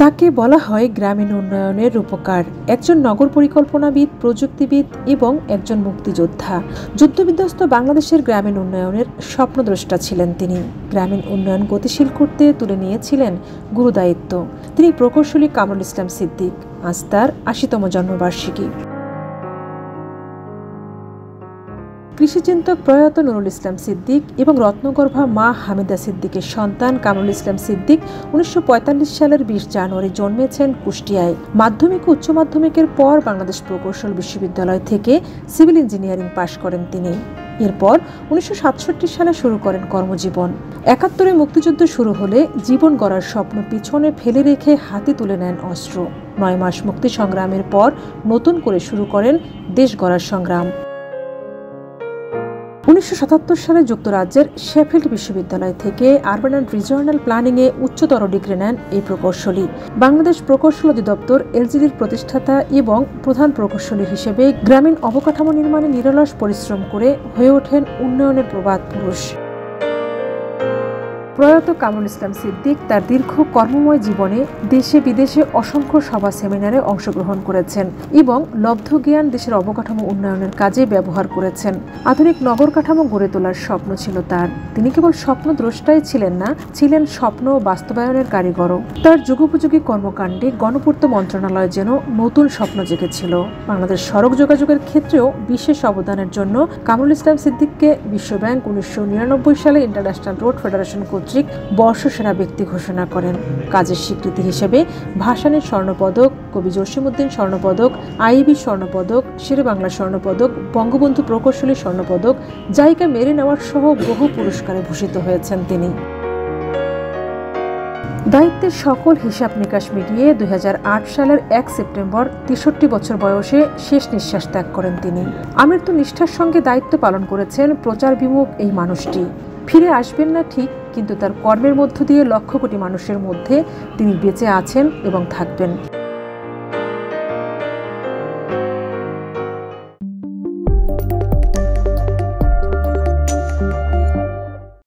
তাকে বলা হয় গ্রামীণ উন্নয়নের রূপকার, একজন নগর পরিকল্পনাবিদ, প্রযুক্তিবিদ এবং একজন মুক্তিযোদ্ধা। যুদ্ধবিধ্বস্ত বাংলাদেশের গ্রামীণ উন্নয়নের স্বপ্নদ্রষ্টা ছিলেন তিনি। গ্রামীণ উন্নয়ন গতিশীল করতে তুলে নিয়েছিলেন গুরুদায়িত্ব। তিনি প্রকৌশলী কামরুল ইসলাম সিদ্দিক। আজ তার ৮০তম জন্মবার্ষিকী। কৃষিচিন্তক প্রয়াত নুরুল ইসলাম সিদ্দিক এবং রত্নগর্ভা মা হামিদা সিদ্দিকের সন্তান কামরুল ইসলাম সিদ্দিক ১৯৪৫ সালের ২০ জানুয়ারি জন্মেছেন কুষ্টিয়ায়। মাধ্যমিক ও উচ্চ মাধ্যমিকের পর বাংলাদেশ প্রকৌশল বিশ্ববিদ্যালয় থেকে সিভিল ইঞ্জিনিয়ারিং পাশ করেন তিনি। এরপর ১৯৬৭ সালে শুরু করেন কর্মজীবন। ৭১-এ মুক্তিযুদ্ধ শুরু হলে জীবন গড়ার স্বপ্ন পিছনে ফেলে রেখে হাতে তুলে নেন অস্ত্র। ৯ মাস মুক্তি সংগ্রামের পর নতুন করে শুরু করেন দেশ গড়ার সংগ্রাম। ১৯৭৭ সালে যুক্তরাজ্যের শেফিল্ড বিশ্ববিদ্যালয় থেকে আরবান অ্যান্ড রিজিওনাল প্ল্যানিংয়ে উচ্চতর ডিগ্রি নেন এই প্রকৌশলী। বাংলাদেশ প্রকৌশল অধিদপ্তর এলজিডির প্রতিষ্ঠাতা এবং প্রধান প্রকৌশলী হিসেবে গ্রামীণ অবকাঠামো নির্মাণে নিরলস পরিশ্রম করে হয়ে ওঠেন উন্নয়নের প্রবাদ পুরুষ। প্রয়াত কামরুল ইসলাম সিদ্দিক তার দীর্ঘ কর্মময় জীবনে দেশে বিদেশে অসংখ্য সভা সেমিনারে অংশগ্রহণ করেছেন এবং লব্ধ জ্ঞান দেশের অবকাঠামো উন্নয়নের কাজে ব্যবহার করেছেন। আধুনিক নগর কাঠামো গড়ে তোলার স্বপ্ন ছিল তার। তিনি কেবল স্বপ্নদ্রষ্টাই ছিলেন না, ছিলেন স্বপ্ন বাস্তবায়নের কারিগরও। তার যুগোপযোগী কর্মকাণ্ডে গণপূর্ত মন্ত্রণালয় যেন নতুন স্বপ্ন জেগেছিল। বাংলাদেশ সড়ক যোগাযোগের ক্ষেত্রেও বিশেষ অবদানের জন্য কামরুল ইসলাম সিদ্দিককে বিশ্বব্যাংক ১৯৯৯ সালে ইন্টারন্যাশনাল রোড ফেডারেশন কর্তৃক বর্ষসেরা ব্যক্তি ঘোষণা করেন। কাজের স্বীকৃতি হিসেবে ভাসানীর স্বর্ণপদক, কবি জসিমউদ্দিন স্বর্ণপদক, আইবি স্বর্ণপদক, শেরেবাংলা স্বর্ণপদক, বঙ্গবন্ধু প্রকৌশলী স্বর্ণপদক, জাইকা মেরিন অ্যাওয়ার্ড সহ বহু পুরস্কারে ভূষিত হয়েছেন তিনি। দায়িত্বের সকল হিসাব নিকাশ মিলিয়ে ২০০৮ সালের ১ সেপ্টেম্বর ৬৩ বছর বয়সে শেষ নিঃশ্বাস ত্যাগ করেন তিনি। আমৃত্যু নিষ্ঠার সঙ্গে দায়িত্ব পালন করেছেন প্রচার বিমুখ এই মানুষটি। ফিরে আসবেন না ঠিক, কিন্তু তার কর্মের মধ্য দিয়ে লক্ষ কোটি মানুষের মধ্যে তিনি বেঁচে আছেন এবং থাকবেন।